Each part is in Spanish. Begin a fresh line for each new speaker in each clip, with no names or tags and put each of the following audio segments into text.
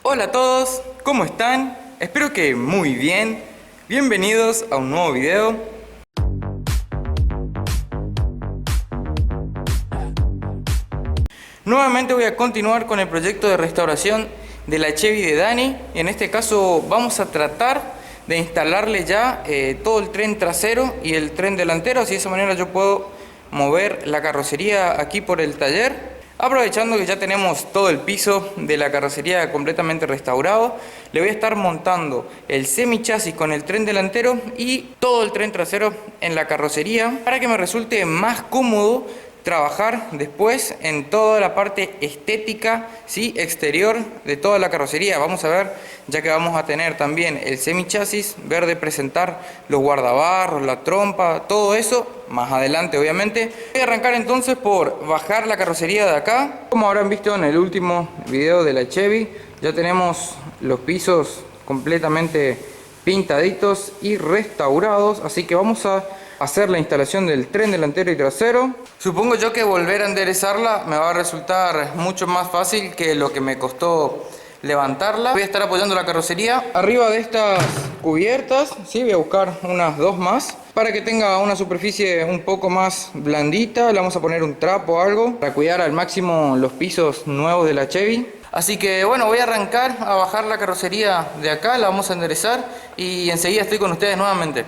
Hola a todos, ¿cómo están? Espero que muy bien. Bienvenidos a un nuevo video. Nuevamente voy a continuar con el proyecto de restauración de la Chevy de Dani. En este caso vamos a tratar de instalarle ya todo el tren trasero y el tren delantero. Así de esa manera yo puedo mover la carrocería aquí por el taller. Aprovechando que ya tenemos todo el piso de la carrocería completamente restaurado, le voy a estar montando el semichasis con el tren delantero y todo el tren trasero en la carrocería para que me resulte más cómodo trabajar después en toda la parte estética, ¿sí?, exterior de toda la carrocería. Vamos a ver, ya que vamos a tener también el semichasis, ver de presentar los guardabarros, la trompa, todo eso más adelante obviamente. Voy a arrancar entonces por bajar la carrocería de acá. Como habrán visto en el último video de la Chevy, ya tenemos los pisos completamente pintaditos y restaurados, así que vamos a hacer la instalación del tren delantero y trasero. Supongo yo que volver a enderezarla me va a resultar mucho más fácil que lo que me costó levantarla. Voy a estar apoyando la carrocería arriba de estas cubiertas, ¿sí? Voy a buscar unas dos más para que tenga una superficie un poco más blandita. Le vamos a poner un trapo o algo para cuidar al máximo los pisos nuevos de la Chevy. Así que bueno, voy a arrancar a bajar la carrocería de acá, la vamos a enderezar y enseguida estoy con ustedes nuevamente.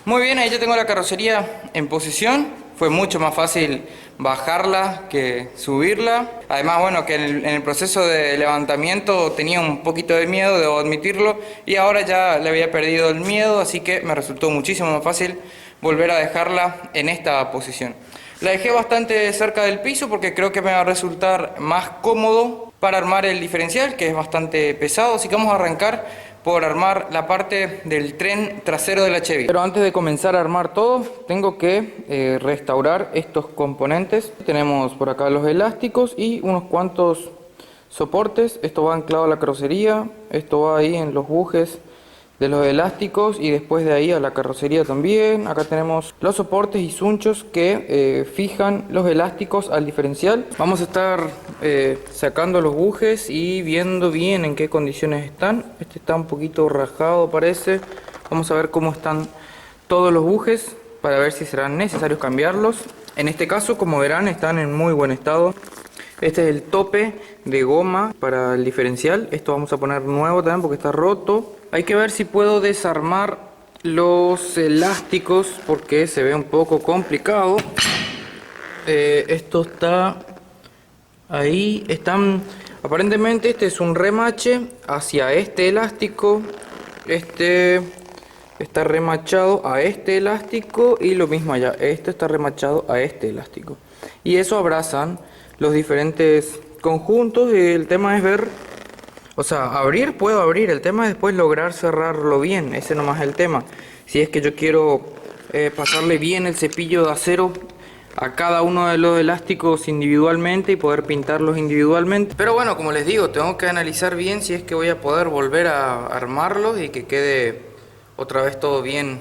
Muy bien, ahí ya tengo la carrocería en posición. Fue mucho más fácil bajarla que subirla. Además, bueno, que en el proceso de levantamiento tenía un poquito de miedo, debo admitirlo, y ahora ya le había perdido el miedo, así que me resultó muchísimo más fácil volver a dejarla en esta posición. La dejé bastante cerca del piso porque creo que me va a resultar más cómodo para armar el diferencial, que es bastante pesado, así que vamos a arrancar por armar la parte del tren trasero de la Chevy. Pero antes de comenzar a armar todo, tengo que restaurar estos componentes. Tenemos por acá los elásticos y unos cuantos soportes. Esto va anclado a la carrocería, esto va ahí en los bujes de los elásticos y después de ahí a la carrocería también. Acá tenemos los soportes y sunchos que fijan los elásticos al diferencial. Vamos a estar sacando los bujes y viendo bien en qué condiciones están. Este está un poquito rajado parece. Vamos a ver cómo están todos los bujes para ver si serán necesarios cambiarlos. En este caso, como verán, están en muy buen estado. Este es el tope de goma para el diferencial. Esto vamos a poner nuevo también porque está roto. Hay que ver si puedo desarmar los elásticos porque se ve un poco complicado. Esto está ahí. Aparentemente este es un remache hacia este elástico. Este está remachado a este elástico y lo mismo allá. Este está remachado a este elástico. Y eso abrazan los diferentes conjuntos y el tema es ver, o sea, puedo abrir, el tema es después lograr cerrarlo bien, ese nomás es el tema. Si es que yo quiero pasarle bien el cepillo de acero a cada uno de los elásticos individualmente y poder pintarlos individualmente. Pero bueno, como les digo, tengo que analizar bien si es que voy a poder volver a armarlos y que quede otra vez todo bien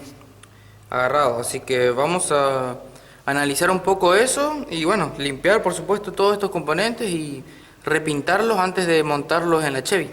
agarrado. Así que vamos a analizar un poco eso y bueno, limpiar por supuesto todos estos componentes y repintarlos antes de montarlos en la Chevy.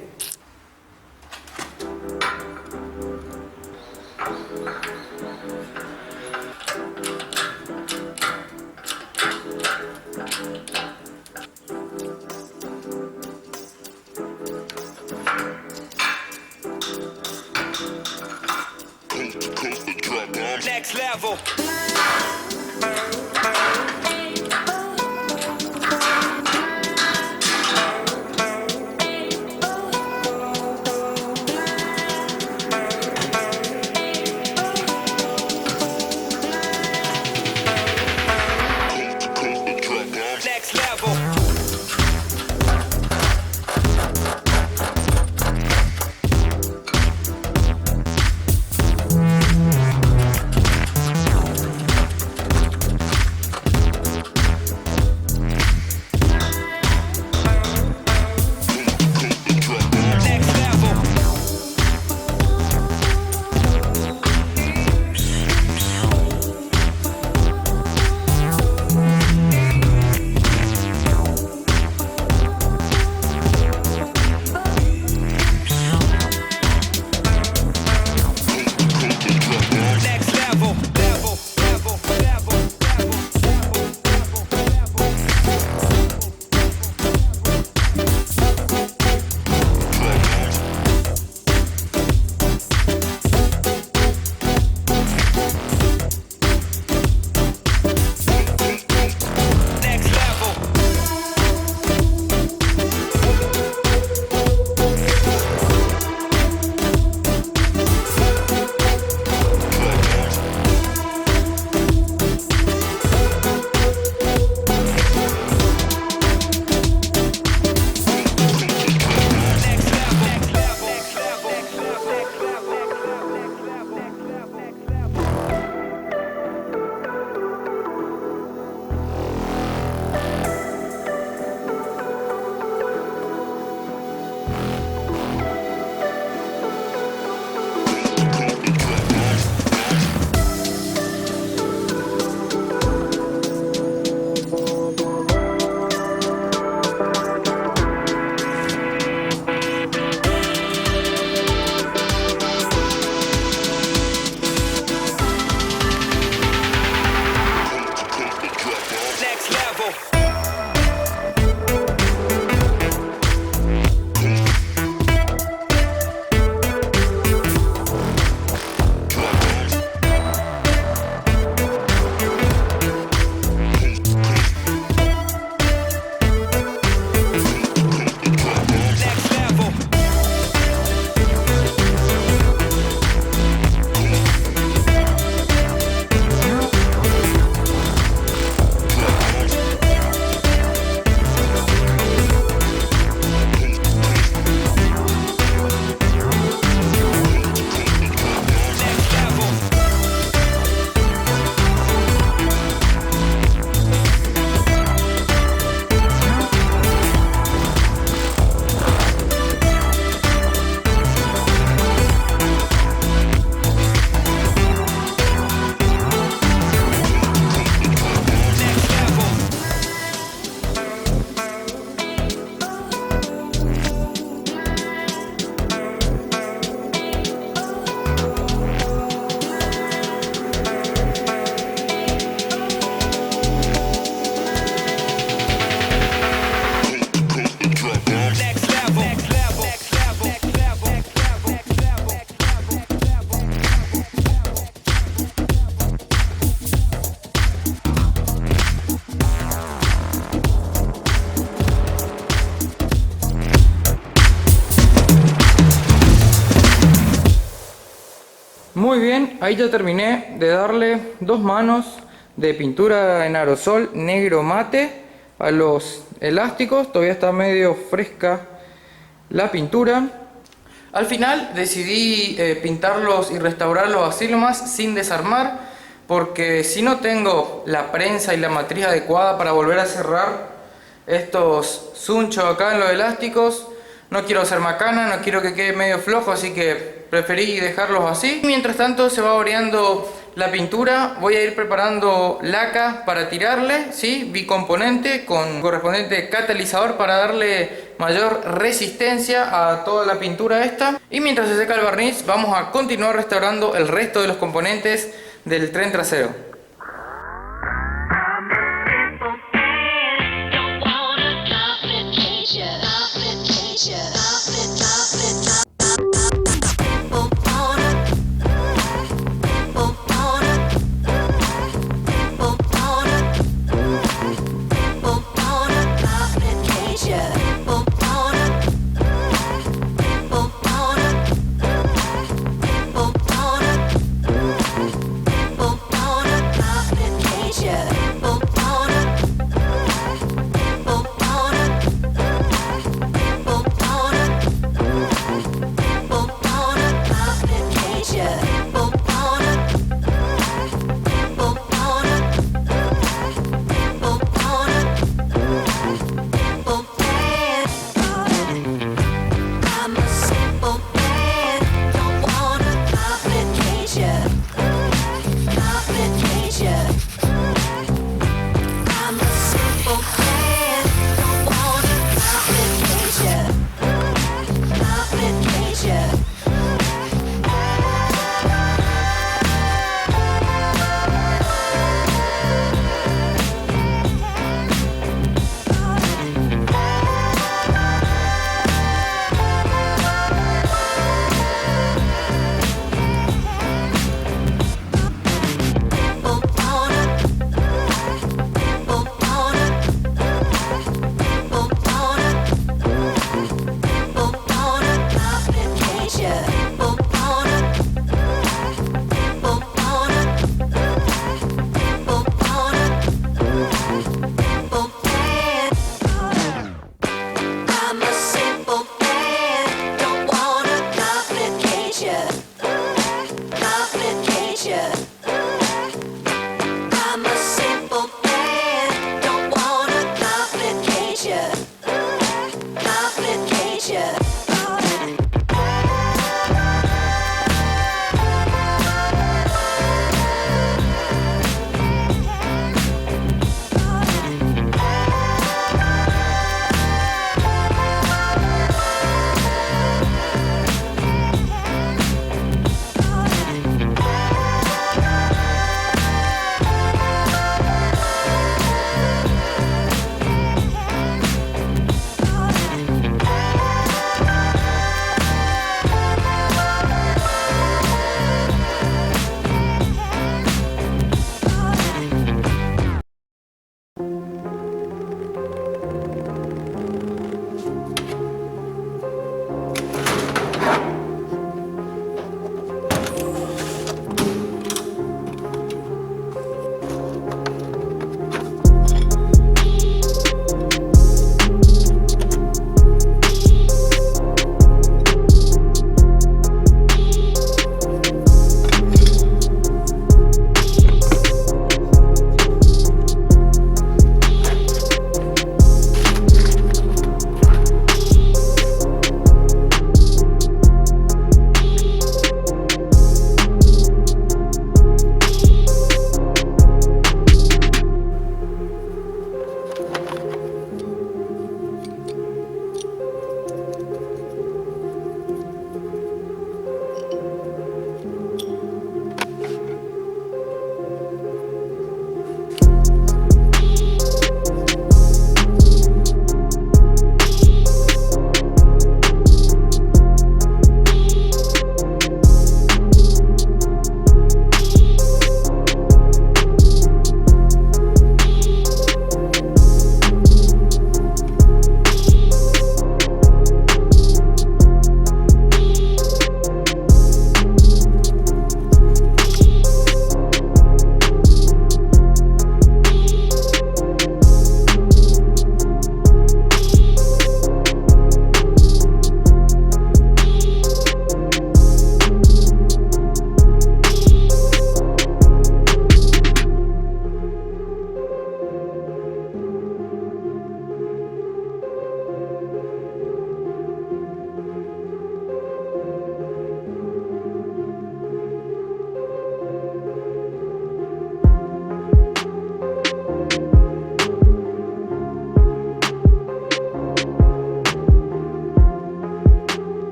Next level. Next level.
Muy bien, ahí ya terminé de darle 2 manos de pintura en aerosol negro mate a los elásticos. Todavía está medio fresca la pintura. Al final decidí pintarlos y restaurarlos así nomás, sin desarmar, porque si no tengo la prensa y la matriz adecuada para volver a cerrar estos zunchos acá en los elásticos, no quiero hacer macana, no quiero que quede medio flojo, así que preferí dejarlos así. Mientras tanto se va oreando la pintura, voy a ir preparando laca para tirarle, ¿sí? Bicomponente con correspondiente catalizador para darle mayor resistencia a toda la pintura esta. Y mientras se seca el barniz, vamos a continuar restaurando el resto de los componentes del tren trasero.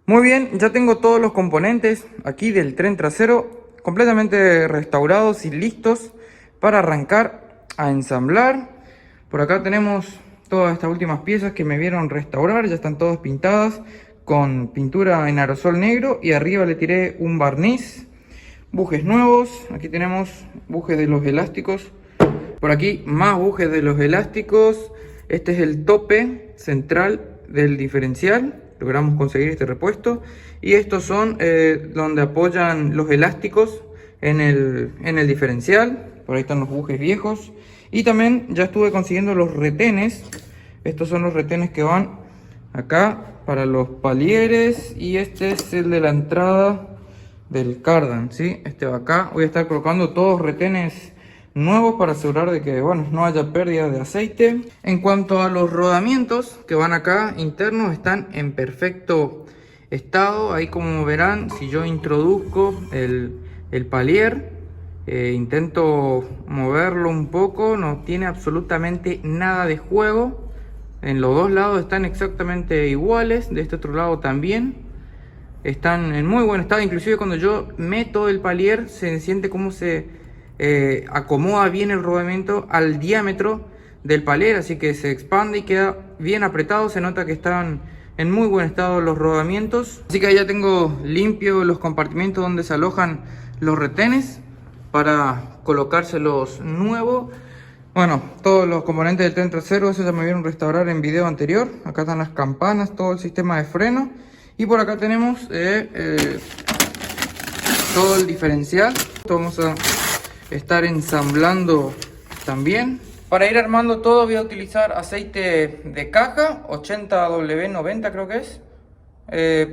Muy bien, ya tengo todos los componentes aquí del tren trasero completamente restaurados y listos para arrancar a ensamblar. Por acá tenemos todas estas últimas piezas que me vieron restaurar, ya están todas pintadas con pintura en aerosol negro y arriba le tiré un barniz. Bujes nuevos, aquí tenemos bujes de los elásticos, por aquí más bujes de los elásticos. Este es el tope central del diferencial, logramos conseguir este repuesto, y estos son donde apoyan los elásticos en el diferencial. Por ahí están los bujes viejos, y también ya estuve consiguiendo los retenes. Estos son los retenes que van acá para los palieres, y este es el de la entrada del cardan, ¿sí? Este va acá. Voy a estar colocando todos retenes nuevos para asegurar de que, bueno, no haya pérdida de aceite. En cuanto a los rodamientos que van acá internos, están en perfecto estado. Ahí, como verán, si yo introduzco el palier, intento moverlo un poco, no tiene absolutamente nada de juego. En los dos lados están exactamente iguales, de este otro lado también. Están en muy buen estado, inclusive cuando yo meto el palier se siente como se acomoda bien el rodamiento al diámetro del palier, así que se expande y queda bien apretado. Se nota que están en muy buen estado los rodamientos. Así que ya tengo limpio los compartimentos donde se alojan los retenes para colocárselos nuevos. Bueno, todos los componentes del tren trasero, eso ya me vieron restaurar en video anterior. Acá están las campanas, todo el sistema de freno. Y por acá tenemos todo el diferencial. Esto vamos a estar ensamblando también. Para ir armando todo voy a utilizar aceite de caja, 80W90 creo que es,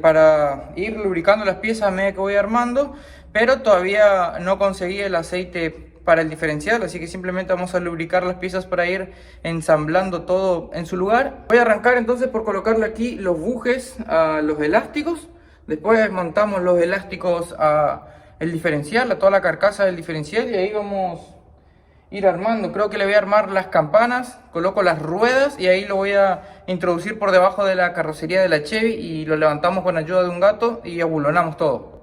para ir lubricando las piezas a medida que voy armando. Pero todavía no conseguí el aceite para el diferencial, así que simplemente vamos a lubricar las piezas para ir ensamblando todo en su lugar. Voy a arrancar entonces por colocarle aquí los bujes a los elásticos. Después montamos los elásticos a el diferencial, a toda la carcasa del diferencial, y ahí vamos a ir armando. Creo que le voy a armar las campanas, coloco las ruedas y ahí lo voy a introducir por debajo de la carrocería de la Chevy y lo levantamos con ayuda de un gato y abulonamos todo.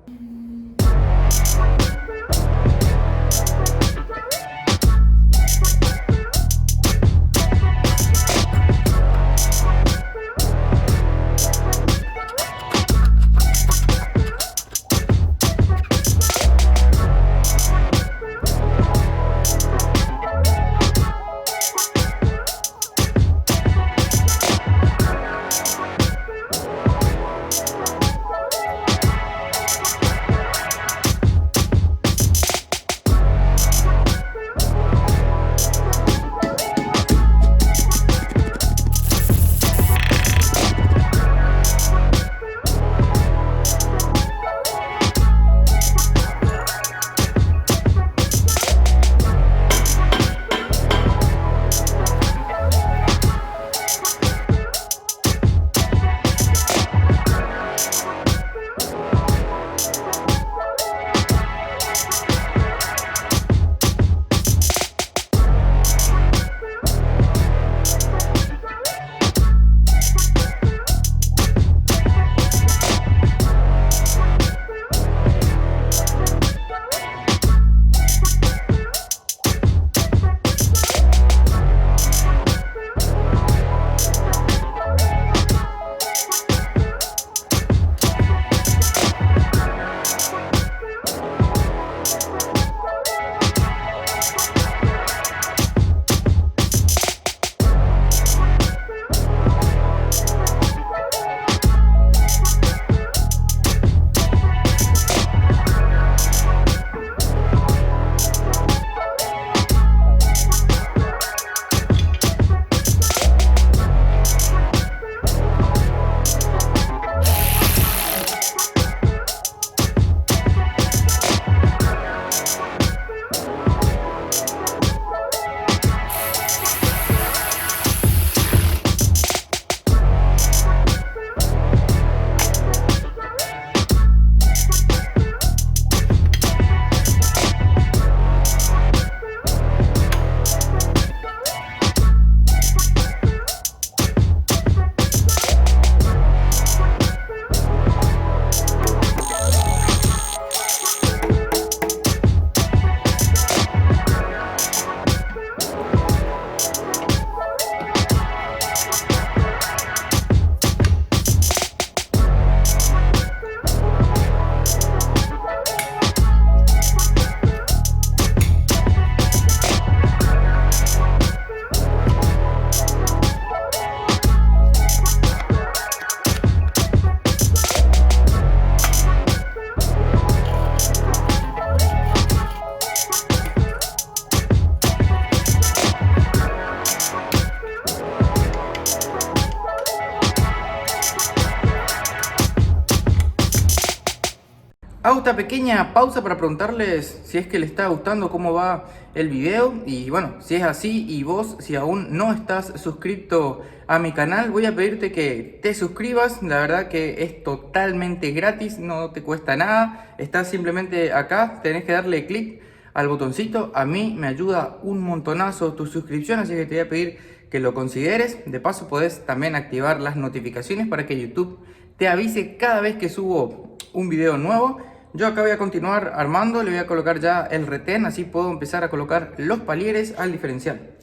Hago esta pequeña pausa para preguntarles si es que les está gustando cómo va el video. Y bueno, si es así y vos, si aún no estás suscrito a mi canal, voy a pedirte que te suscribas. La verdad que es totalmente gratis, no te cuesta nada. Estás simplemente acá, tenés que darle clic al botoncito. A mí me ayuda un montonazo tu suscripción, así que te voy a pedir que lo consideres. De paso podés también activar las notificaciones para que YouTube te avise cada vez que subo un video nuevo. Yo acá voy a continuar armando, le voy a colocar ya el retén, así puedo empezar a colocar los palieres al diferencial.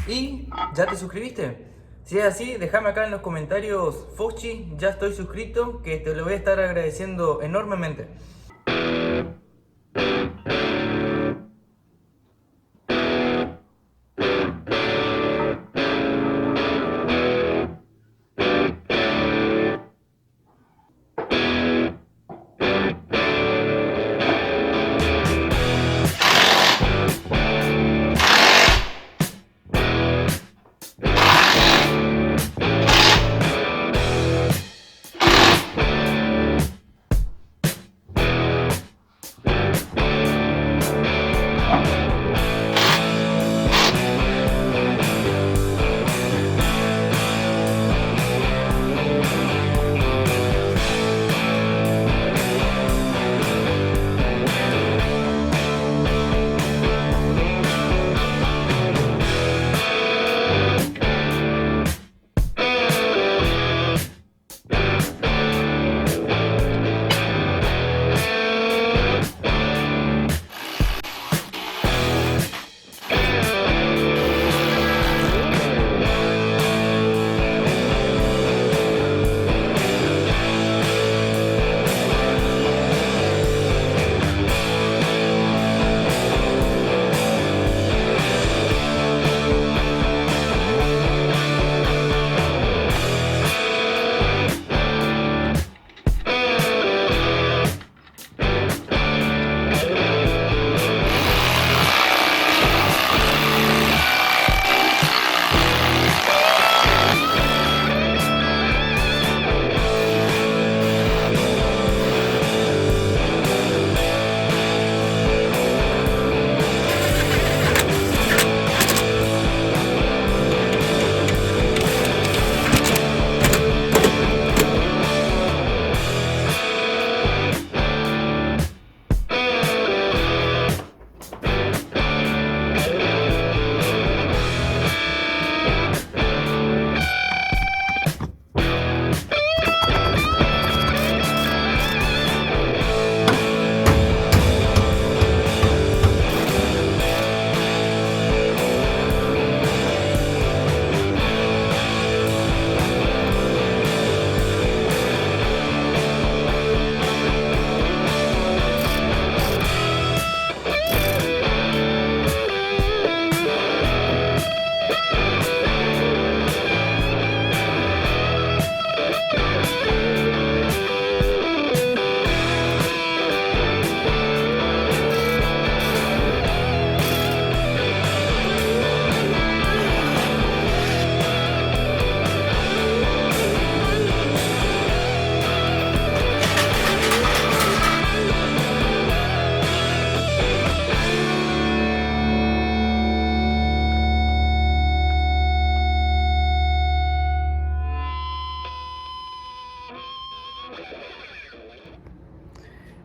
¿Y ya te suscribiste? Si es así, déjame acá en los comentarios, Foxy, ya estoy suscrito, que te lo voy a estar agradeciendo enormemente.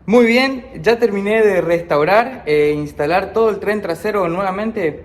Muy bien, ya terminé de restaurar e instalar todo el tren trasero nuevamente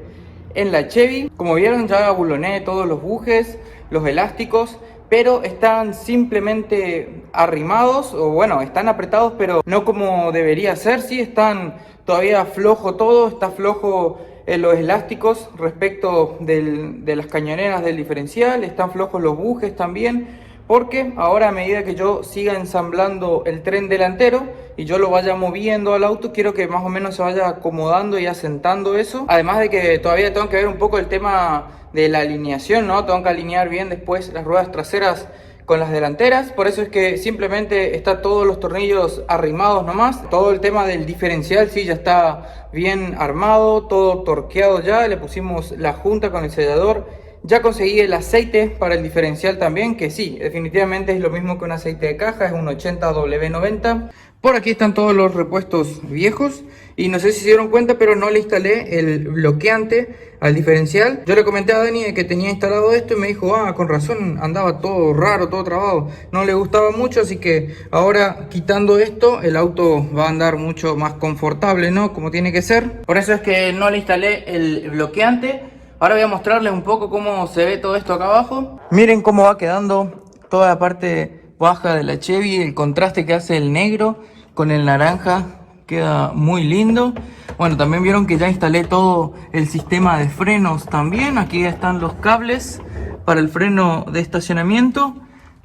en la Chevy. Como vieron, ya abuloné todos los bujes, los elásticos, pero están simplemente arrimados, o bueno, están apretados, pero no como debería ser. Sí, están todavía flojo todo, está flojo los elásticos respecto de las cañoneras del diferencial, están flojos los bujes también, porque ahora a medida que yo siga ensamblando el tren delantero y yo lo vaya moviendo al auto, quiero que más o menos se vaya acomodando y asentando eso. Además de que todavía tengo que ver un poco el tema de la alineación, ¿no? Tengo que alinear bien después las ruedas traseras con las delanteras, por eso es que simplemente está todos los tornillos arrimados nomás. Todo el tema del diferencial sí ya está bien armado, todo torqueado ya, le pusimos la junta con el sellador. Ya conseguí el aceite para el diferencial también, que sí, definitivamente es lo mismo que un aceite de caja, es un 80W90. Por aquí están todos los repuestos viejos y no sé si se dieron cuenta, pero no le instalé el bloqueante al diferencial. Yo le comenté a Dani que tenía instalado esto y me dijo, con razón, andaba todo raro, todo trabado. No le gustaba mucho, así que ahora quitando esto, el auto va a andar mucho más confortable, ¿no? Como tiene que ser. Por eso es que no le instalé el bloqueante. Ahora voy a mostrarles un poco cómo se ve todo esto acá abajo. Miren cómo va quedando toda la parte baja de la Chevy, el contraste que hace el negro con el naranja queda muy lindo. Bueno, también vieron que ya instalé todo el sistema de frenos también. Aquí están los cables para el freno de estacionamiento.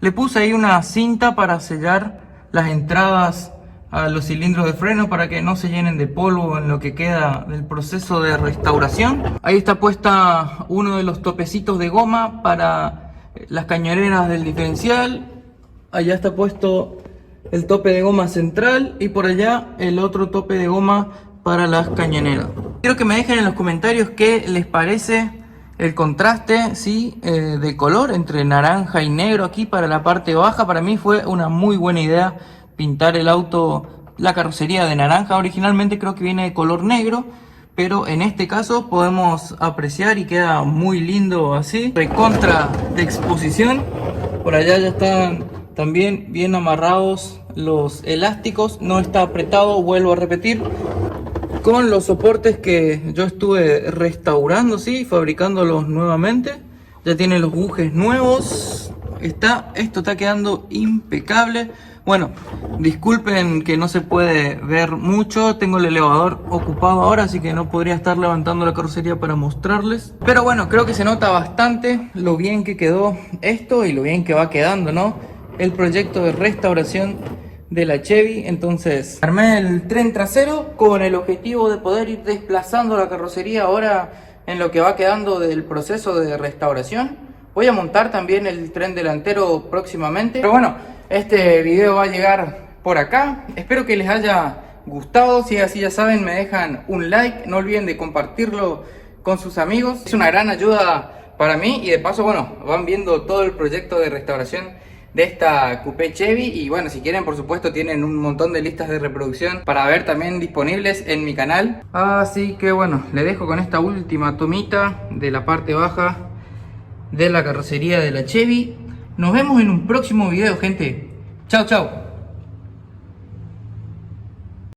Le puse ahí una cinta para sellar las entradas a los cilindros de freno para que no se llenen de polvo en lo que queda del proceso de restauración. Ahí está puesta uno de los topecitos de goma para las cañoneras del diferencial. Allá está puesto el tope de goma central y por allá el otro tope de goma para las cañoneras. Quiero que me dejen en los comentarios qué les parece el contraste, ¿sí? De color entre naranja y negro aquí para la parte baja. Para mí fue una muy buena idea pintar el auto, la carrocería de naranja. Originalmente creo que viene de color negro, pero en este caso podemos apreciar y queda muy lindo así. Recontra de exposición. Por allá ya están también bien amarrados los elásticos. No está apretado, vuelvo a repetir, con los soportes que yo estuve restaurando, sí, fabricándolos nuevamente. Ya tiene los bujes nuevos. Esto está quedando impecable. Bueno, disculpen que no se puede ver mucho, tengo el elevador ocupado ahora, así que no podría estar levantando la carrocería para mostrarles. Pero bueno, creo que se nota bastante lo bien que quedó esto y lo bien que va quedando, ¿no? El proyecto de restauración de la Chevy. Entonces armé el tren trasero con el objetivo de poder ir desplazando la carrocería ahora en lo que va quedando del proceso de restauración. Voy a montar también el tren delantero próximamente. Pero bueno, este video va a llegar por acá. Espero que les haya gustado. Si es así, ya saben, me dejan un like. No olviden de compartirlo con sus amigos. Es una gran ayuda para mí. Y de paso, bueno, van viendo todo el proyecto de restauración de esta Coupé Chevy. Y bueno, si quieren, por supuesto, tienen un montón de listas de reproducción para ver también disponibles en mi canal. Así que bueno, les dejo con esta última tomita de la parte baja de la carrocería de la Chevy. Nos vemos en un próximo video, gente. Chao, chao.